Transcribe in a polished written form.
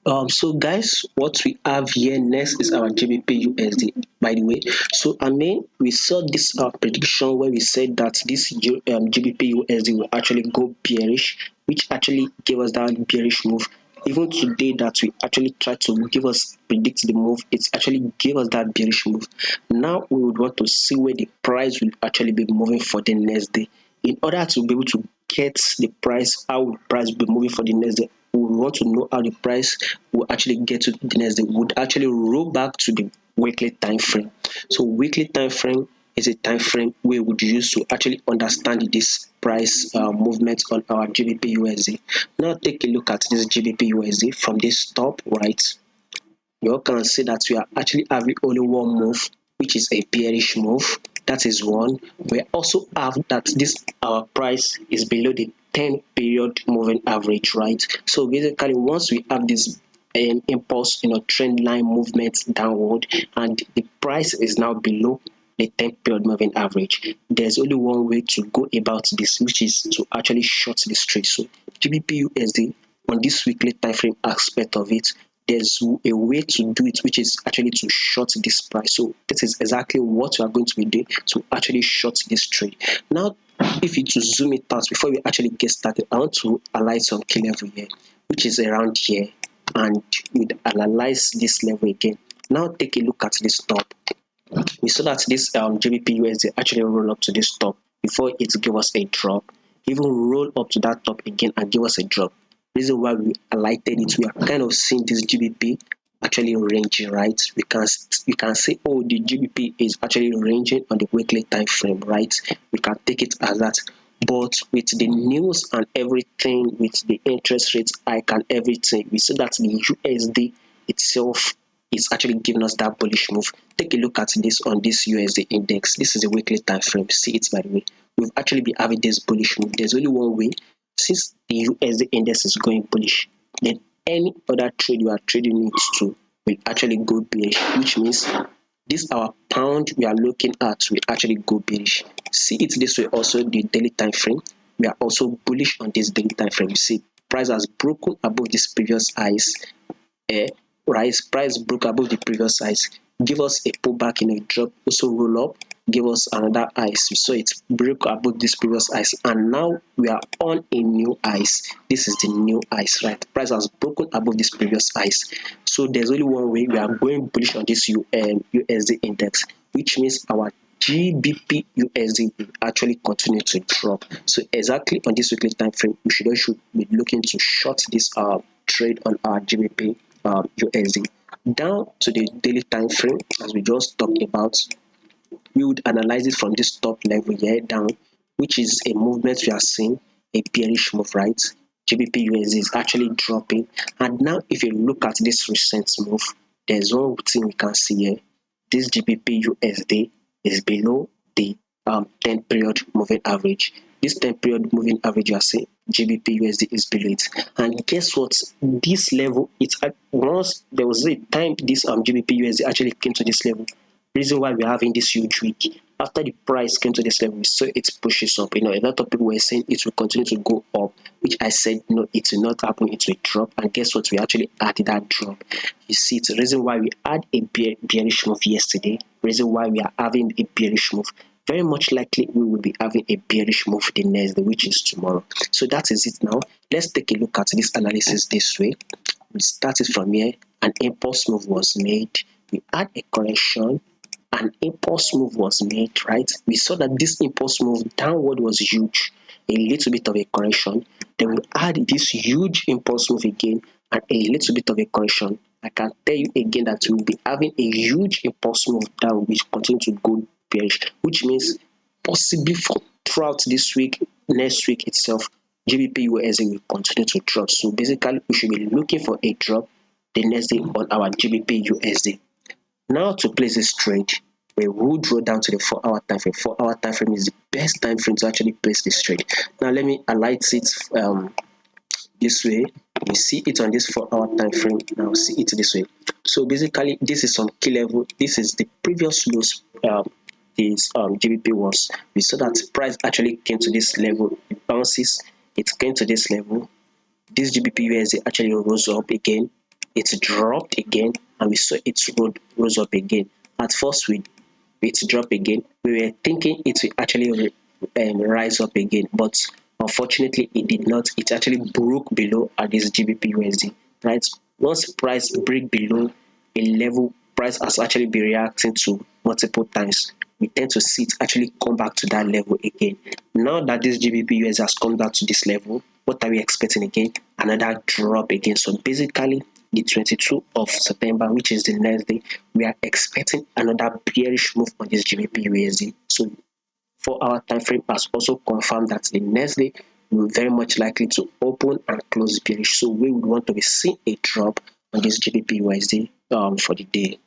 So guys, what we have here next is our GBPUSD. By the way, so I mean we saw this prediction where we said that this GBPUSD will actually go bearish, which actually gave us that bearish move. Even today, that we actually tried to give us predict the move, it actually gave us that bearish move. Now we would want to see where the price will actually be moving for the next day. In order to be able to get the price, how will price be moving for the next day, we want to know how the price will actually get to the next day. We would actually roll back to the weekly time frame. So weekly time frame is a time frame we would use to actually understand this price movement on our GBPUSD. Now take a look at this GBPUSD from this top right. You all can see that we are actually having only one move, which is a bearish move. That is one. We also have that this our price is below the 10 period moving average, right? So basically, once we have this impulse, trend line movement downward, and the price is now below the 10 period moving average, there's only one way to go about this, which is to actually short this trade. So GBPUSD on this weekly time frame aspect of it, there's a way to do it, which is actually to short this price. So this is exactly what we are going to be doing to actually short this trade. Now, if you to zoom it out before we actually get started, I want to highlight some key level here, which is around here, and we analyze this level again. Now take a look at this top. We saw that this GBPUSD actually roll up to this top before it gave us a drop, even roll up to that top again and give us a drop. Reason why we highlighted it, we are kind of seeing this GBP actually ranging, right? We can say, oh, the GBP is actually ranging on the weekly time frame, right? We can take it as that. But with the news and everything, with the interest rates hike and everything, we see that the USD itself is actually giving us that bullish move. Take a look at this on this USD index. This is a weekly time frame. See it, by the way. We've actually been having this bullish move. There's only one way. Since the USD index is going bullish, then any other trade you are trading it to will actually go bearish, which means this our pound we are looking at will actually go bearish. See it this way also, the daily time frame. We are also bullish on this daily time frame. You see, price has broken above this previous highs. Price broke above the previous highs, give us a pullback in a drop, also roll up, give us another highs. So it broke above this previous highs, and now we are on a new highs. This is the new highs, right? Price has broken above this previous highs. So there's only one way. We are going bullish on this USD index, which means our GBP USD will actually continue to drop. So exactly on this weekly time frame, we should be looking to short this trade on our GBP USD. Down to the daily time frame, as we just talked about, we would analyze it from this top level here down, which is a movement we are seeing, a bearish move, right? GBP USD is actually dropping, and now if you look at this recent move, there's one thing we can see here. This GBP USD is below the 10 period moving average. This 10 period moving average, you are seeing GBP USD is below it. And guess what? This level, it's once there was a time this GBP USD actually came to this level. Reason why we're having this huge week. After the price came to this level, we saw it pushes up. A lot of people were saying it will continue to go up, which I said no, it will not happen, it will drop. And guess what? We actually had that drop. You see, it's the reason why we had a bearish move yesterday, reason why we are having a bearish move. Very much likely we will be having a bearish move the next day, which is tomorrow. So that is it now. Let's take a look at this analysis this way. We started from here. An impulse move was made. We had a correction. An impulse move was made, right? We saw that this impulse move downward was huge, a little bit of a correction. Then we add this huge impulse move again and a little bit of a correction. I can tell you again that we will be having a huge impulse move down, which continue to go bearish, which means possibly throughout this week, next week itself, GBP USD will continue to drop. So basically, we should be looking for a drop the next day on our GBP USD. Now to place this trade, we would draw down to the 4-hour time frame. 4-hour time frame is the best time frame to actually place this trade. Now let me highlight it this way. We see it on this 4-hour time frame. Now see it this way. So basically, this is some key level. This is the previous lows. This GBP was. We saw that price actually came to this level. It bounces. It came to this level. This GBP USD actually rose up again. it dropped again, and we saw it rose up again. At first, it dropped again. We were thinking it will actually rise up again, but unfortunately, it did not. It actually broke below at this GBPUSD, right? Once price break below a level, price has actually been reacting to multiple times. We tend to see it actually come back to that level again. Now that this GBPUSD has come down to this level, what are we expecting again? Another drop again. So basically, the 22nd of September, which is the next day, we are expecting another bearish move on this GBPUSD. So 4-hour time frame has also confirmed that the next day will very much likely to open and close bearish. So we would want to be seeing a drop on this GBPUSD for the day.